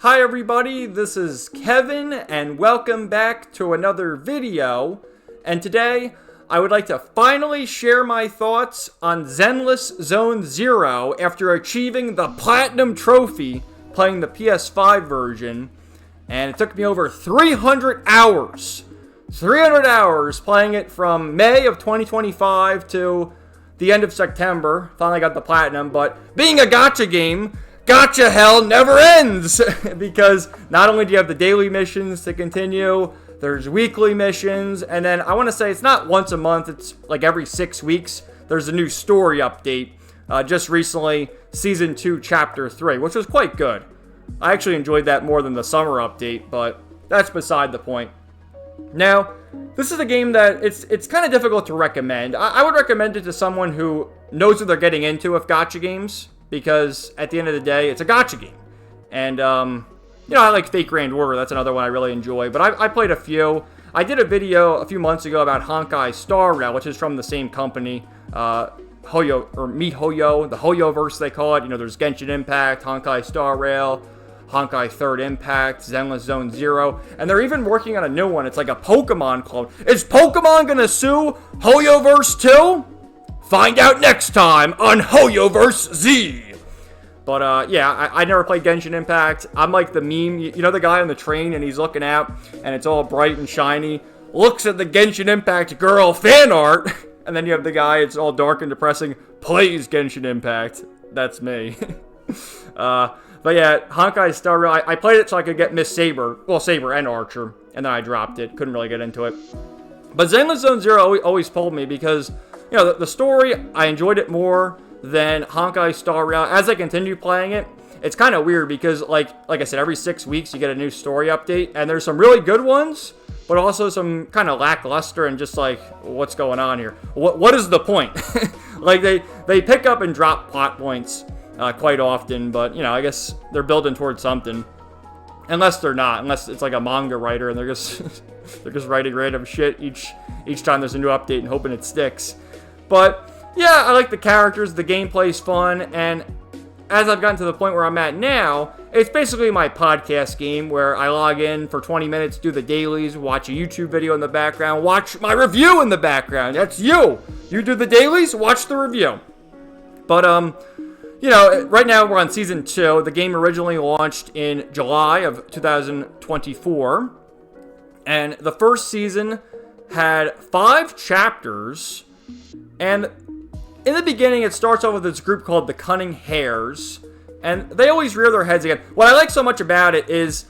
Hi everybody, this is Kevin and welcome back to another video. And today I would like to finally share my thoughts on Zenless Zone Zero after achieving the Platinum Trophy playing the PS5 version. And it took me over 300 hours. 300 hours playing it from May of 2025 to the end of September. Finally got the Platinum, but being a gacha game, gacha hell never ends! Because not only do you have the daily missions to continue, there's weekly missions, and then I want to say it's not once a month, it's like every 6 weeks, there's a new story update. Just recently, Season 2, Chapter 3, which was quite good. I actually enjoyed that more than the summer update, but that's beside the point. Now, this is a game that it's kind of difficult to recommend. I would recommend it to someone who knows what they're getting into with gacha games, because at the end of the day, it's a gacha game. And, I like Fate Grand Order. That's another one I really enjoy. But I played a few. I did a video a few months ago about Honkai Star Rail, which is from the same company. Hoyo, or MiHoYo, the Hoyoverse they call it. There's Genshin Impact, Honkai Star Rail, Honkai Third Impact, Zenless Zone Zero. And they're even working on a new one. It's like a Pokemon clone. Is Pokemon gonna sue Hoyoverse too? Find out next time on Hoyoverse Z. But, I never played Genshin Impact. I'm like the meme. You know the guy on the train and he's looking out and it's all bright and shiny? Looks at the Genshin Impact girl fan art. And then you have the guy, it's all dark and depressing, plays Genshin Impact. That's me. But yeah, Honkai Star Rail, I played it so I could get Miss Saber. Well, Saber and Archer. And then I dropped it. Couldn't really get into it. But Zenless Zone Zero always pulled me because the story, I enjoyed it more than Honkai Star Rail. As I continue playing it, it's kind of weird because, like I said, every 6 weeks you get a new story update, and there's some really good ones, but also some kind of lackluster and just like, what's going on here? What is the point? Like, they pick up and drop plot points quite often, but, I guess they're building towards something. Unless they're not, unless it's like a manga writer and they're just writing random shit each time there's a new update and hoping it sticks. But yeah, I like the characters, the gameplay's fun, and as I've gotten to the point where I'm at now, it's basically my podcast game where I log in for 20 minutes, do the dailies, watch a YouTube video in the background, watch my review in the background. That's you! You do the dailies, watch the review. But, right now we're on Season 2. The game originally launched in July of 2024, and the first season had 5 chapters. And in the beginning, it starts off with this group called the Cunning Hares, and they always rear their heads again. What I like so much about it is,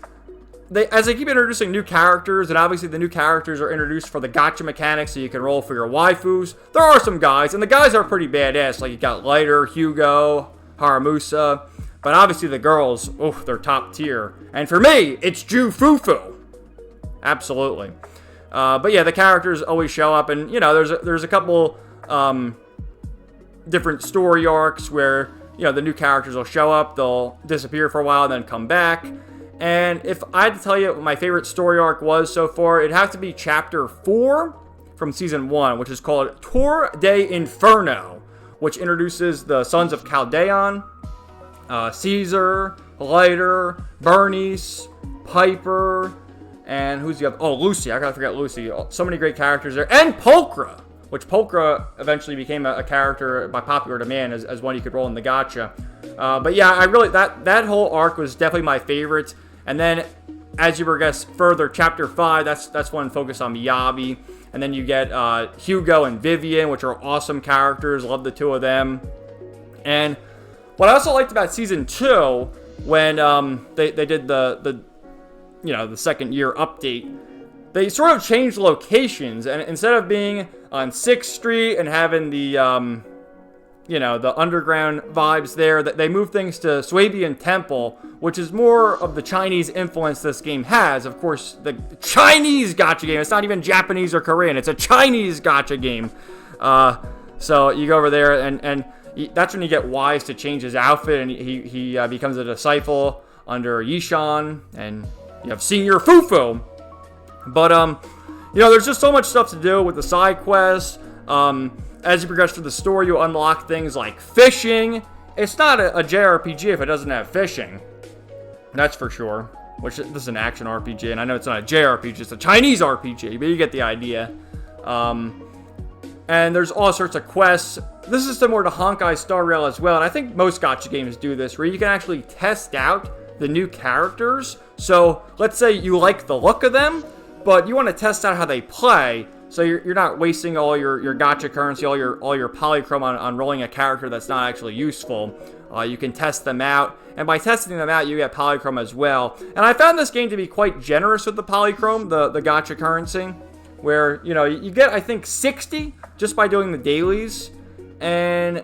as they keep introducing new characters, and obviously the new characters are introduced for the gacha mechanics, so you can roll for your waifus. There are some guys, and the guys are pretty badass. Like, you got Lighter, Hugo, Haramusa, but obviously the girls, they're top tier. And for me, it's Ju Fufu. Absolutely. But yeah, the characters always show up, and there's a couple different story arcs where the new characters will show up, they'll disappear for a while, and then come back. And if I had to tell you what my favorite story arc was so far, it'd have to be Chapter 4 from Season 1, which is called Tour de Inferno, which introduces the Sons of Caldeon, Caesar, Lighter, Bernice, Piper, and who's the other? Oh, Lucy. I gotta forget Lucy. So many great characters there. And Pulchra, which Pulchra eventually became a character by popular demand as one you could roll in the gacha. But yeah, I really, that whole arc was definitely my favorite. And then, as you progress further, Chapter 5, that's one focused on Miyabi. And then you get Hugo and Vivian, which are awesome characters. Love the two of them. And what I also liked about Season 2, when they did the second year update, they sort of changed locations, and instead of being on 6th Street and having the underground vibes there, they moved things to Swabian Temple, which is more of the Chinese influence this game has. Of course, the Chinese gacha game. It's not even Japanese or Korean. It's a Chinese gacha game. So you go over there, and that's when you get Wise to change his outfit, and he becomes a disciple under Yishan, and you have Senior Fufu. But, there's just so much stuff to do with the side quests. As you progress through the story, you unlock things like fishing. It's not a JRPG if it doesn't have fishing. That's for sure. Which, this is an action RPG, and I know it's not a JRPG, it's a Chinese RPG, but you get the idea. And there's all sorts of quests. This is similar to Honkai Star Rail as well, and I think most gacha games do this, where you can actually test out the new characters. So, let's say you like the look of them, but you want to test out how they play, so you're not wasting all your gacha currency, all your polychrome on rolling a character that's not actually useful. You can test them out, and by testing them out, you get polychrome as well. And I found this game to be quite generous with the polychrome, the gacha currency, where, you know, you get, I think, 60 just by doing the dailies, and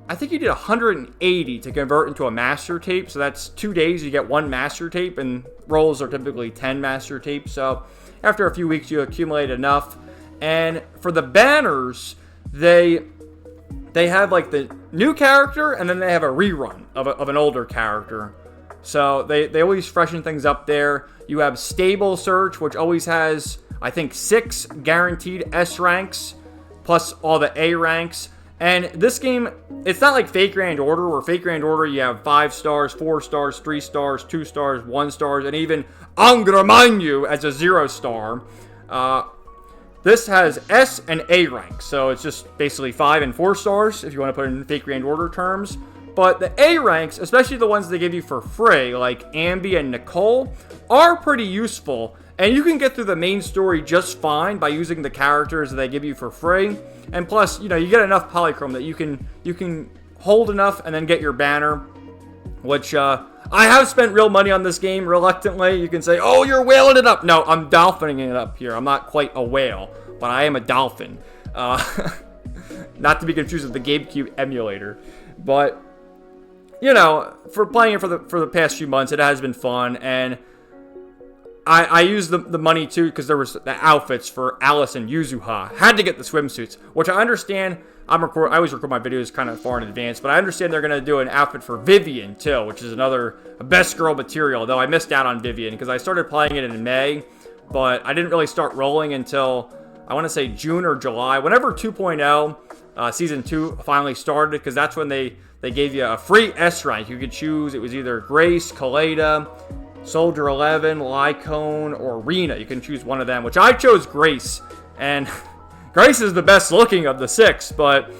I think you did 180 to convert into a master tape, so that's 2 days, you get 1 master tape, and rolls are typically 10 master tapes, so after a few weeks, you accumulate enough. And for the banners, they have like the new character, and then they have a rerun of an older character. So they always freshen things up there. You have stable search, which always has, I think, 6 guaranteed S ranks, plus all the A ranks. And this game, it's not like Fake Grand Order, where Fake Grand Order you have 5 stars, 4 stars, 3 stars, 2 stars, 1 stars, and even I'm gonna remind you as a 0 star. This has S and A ranks, so it's just basically 5 and 4 stars if you want to put it in Fake Grand Order terms. But the A ranks, especially the ones they give you for free, like Ambi and Nicole, are pretty useful. And you can get through the main story just fine by using the characters that they give you for free. And plus, you know, you get enough polychrome that you can hold enough and then get your banner, which I have spent real money on this game reluctantly. You can say, oh, you're whaling it up. No, I'm dolphining it up here. I'm not quite a whale, but I am a dolphin. Not to be confused with the GameCube emulator. But, you know, for playing it for the past few months, it has been fun. And I used the money, too, because there was the outfits for Alice and Yuzuha. Had to get the swimsuits, which I understand. I always record my videos kind of far in advance, but I understand they're going to do an outfit for Vivian, too, which is another best girl material, though I missed out on Vivian, because I started playing it in May, but I didn't really start rolling until, I want to say, June or July. Whenever 2.0, Season 2 finally started, because that's when they gave you a free S rank. You could choose, it was either Grace, Kaleda, Soldier 11, Lycone, or Rena. You can choose one of them, which I chose Grace, and Grace is the best looking of the 6, but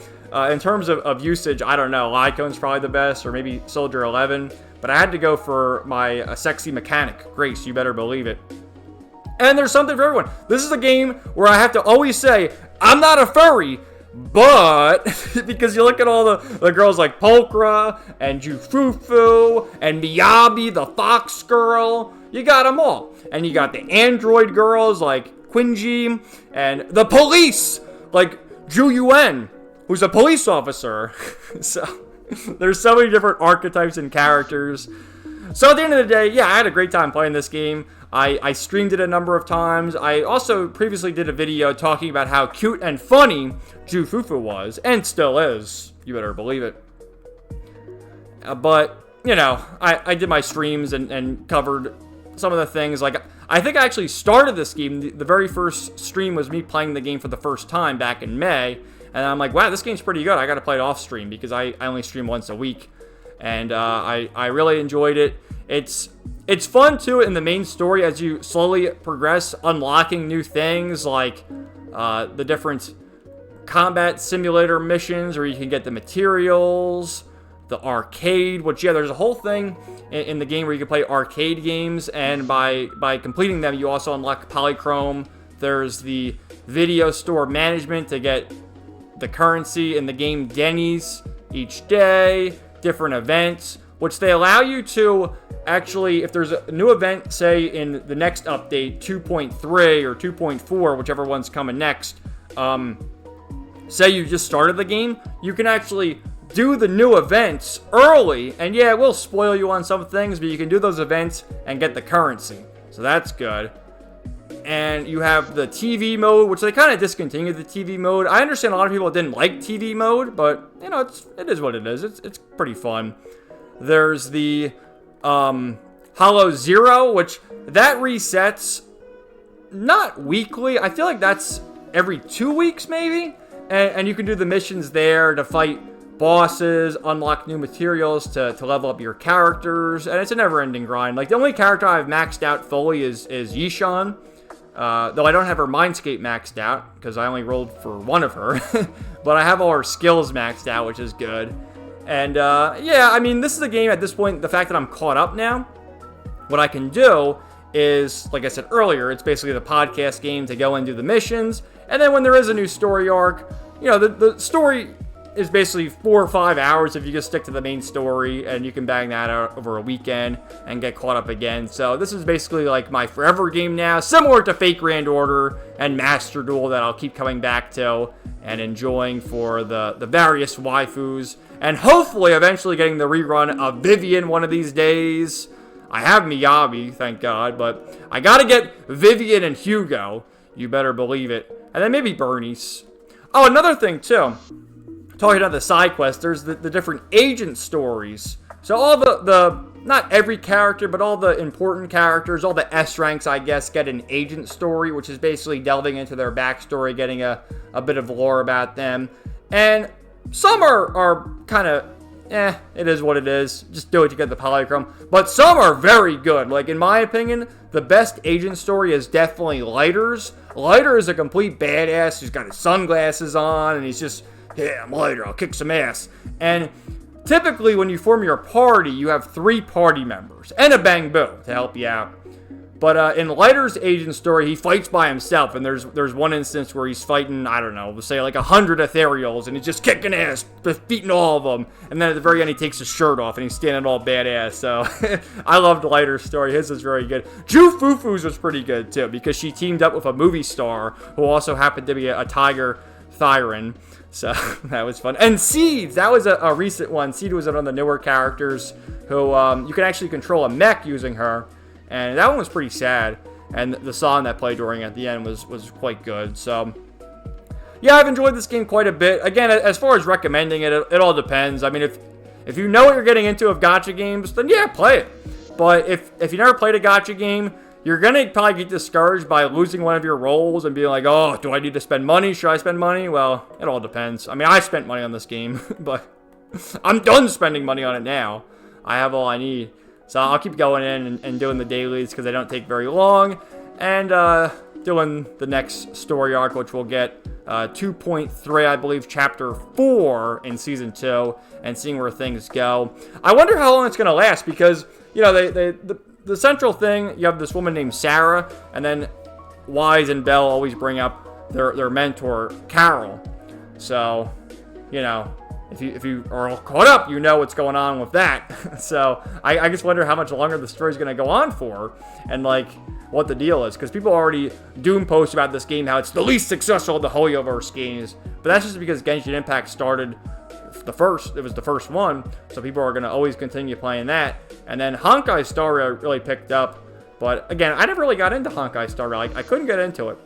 in terms of usage, I don't know. Lycone's probably the best, or maybe Soldier 11, but I had to go for my sexy mechanic, Grace, you better believe it. And there's something for everyone. This is a game where I have to always say, I'm not a furry, but, because you look at all the girls like Polkra, and Jufufu, and Miyabi, the fox girl, you got them all. And you got the android girls like Quinji, and the police, like Zhu Yuan, who's a police officer. So, there's so many different archetypes and characters. So at the end of the day, yeah, I had a great time playing this game. I streamed it a number of times. I also previously did a video talking about how cute and funny Jufufu was, and still is. You better believe it. But, you know, I did my streams and covered some of the things. Like, I think I actually started this game. The very first stream was me playing the game for the first time back in May. And I'm like, wow, this game's pretty good. I got to play it off stream because I only stream once a week. And I really enjoyed it. It's fun, too, in the main story as you slowly progress, unlocking new things like the different combat simulator missions where you can get the materials, the arcade, which, yeah, there's a whole thing in the game where you can play arcade games, and by completing them, you also unlock polychrome. There's the video store management to get the currency in the game Denny's each day, different events, which they allow you to actually, if there's a new event, say in the next update, 2.3 or 2.4, whichever one's coming next, say you just started the game, you can actually do the new events early, and yeah, it will spoil you on some things, but you can do those events and get the currency, so that's good. And you have the TV mode, which they kind of discontinued the TV mode. I understand a lot of people didn't like TV mode, but, you know, it is what it is. It's pretty fun. There's the Hollow Zero, which that resets not weekly. I feel like that's every 2 weeks, maybe. And you can do the missions there to fight bosses, unlock new materials to level up your characters, and it's a never-ending grind. Like, the only character I've maxed out fully is Yishan, though I don't have her Mindscape maxed out, because I only rolled for one of her, but I have all her skills maxed out, which is good. And, yeah, I mean, this is a game at this point, the fact that I'm caught up now, what I can do is, like I said earlier, it's basically the podcast game to go and do the missions, and then when there is a new story arc, you know, the story is basically 4 or 5 hours if you just stick to the main story, and you can bang that out over a weekend and get caught up again. So this is basically like my forever game now, similar to Fate Grand Order and Master Duel that I'll keep coming back to and enjoying for the various waifus, and hopefully eventually getting the rerun of Vivian one of these days. I have Miyabi, thank God, but I gotta get Vivian and Hugo, you better believe it, and then maybe Bernice. Oh, another thing too, talking about the side quests, there's the different agent stories. So all the not every character, but all the important characters, all the S ranks, I guess, get an agent story, which is basically delving into their backstory, getting a bit of lore about them. And some are kind of, it is what it is. Just do it to get the polychrome. But some are very good. Like, in my opinion, the best agent story is definitely Lighter's. Lighter is a complete badass. He's got his sunglasses on, and he's just, yeah, I'm Lighter, I'll kick some ass. And typically, when you form your party, you have 3 party members and a Bang Boo to help you out. But in Lighter's agent story, he fights by himself, and there's one instance where he's fighting, I don't know, let's say like 100 ethereals, and he's just kicking ass, defeating all of them, and then at the very end he takes his shirt off, and he's standing all badass. So I loved Lighter's story. His was very good. Ju Fufu's was pretty good too, because she teamed up with a movie star who also happened to be a tiger Thyran. So that was fun. And Seeds, that was a recent one. Seed was one of the newer characters who you can actually control a mech using her. And that one was pretty sad. And the song that played during at the end was quite good. So, yeah, I've enjoyed this game quite a bit. Again, as far as recommending it, it all depends. I mean, if you know what you're getting into of gacha games, then yeah, play it. But if you never played a gacha game, you're going to probably get discouraged by losing one of your rolls and being like, oh, do I need to spend money? Should I spend money? Well, it all depends. I mean, I spent money on this game, but I'm done spending money on it now. I have all I need. So I'll keep going in and doing the dailies because they don't take very long. And doing the next story arc, which we'll get 2.3, I believe, Chapter 4 in Season 2. And seeing where things go. I wonder how long it's going to last because, you know, the central thing, you have this woman named Sarah. And then Wise and Belle always bring up their mentor, Carol. So, you know, if you are all caught up, you know what's going on with that. So I just wonder how much longer the story's going to go on for, and like what the deal is, because people already doom post about this game how it's the least successful of the Hoyoverse games, but that's just because Genshin Impact started it was the first one, so people are going to always continue playing that. And then Honkai Star Rail really picked up, but again, I never really got into Honkai Star Rail. I couldn't get into it.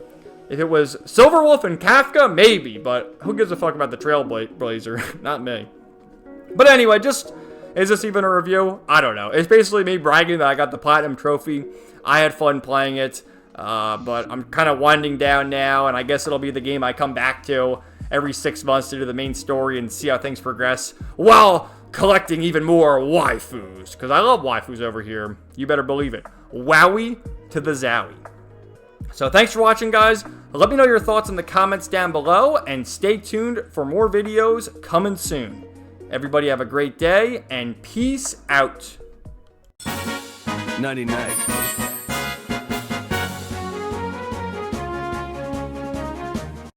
If it was Silverwolf and Kafka, maybe, but who gives a fuck about the Trailblazer? Not me. But anyway, is this even a review? I don't know. It's basically me bragging that I got the Platinum Trophy. I had fun playing it, but I'm kind of winding down now, and I guess it'll be the game I come back to every 6 months to do the main story and see how things progress, while collecting even more waifus, because I love waifus over here. You better believe it. Wowie to the zowie. So thanks for watching, guys. Let me know your thoughts in the comments down below, and stay tuned for more videos coming soon. Everybody have a great day, and peace out. 99.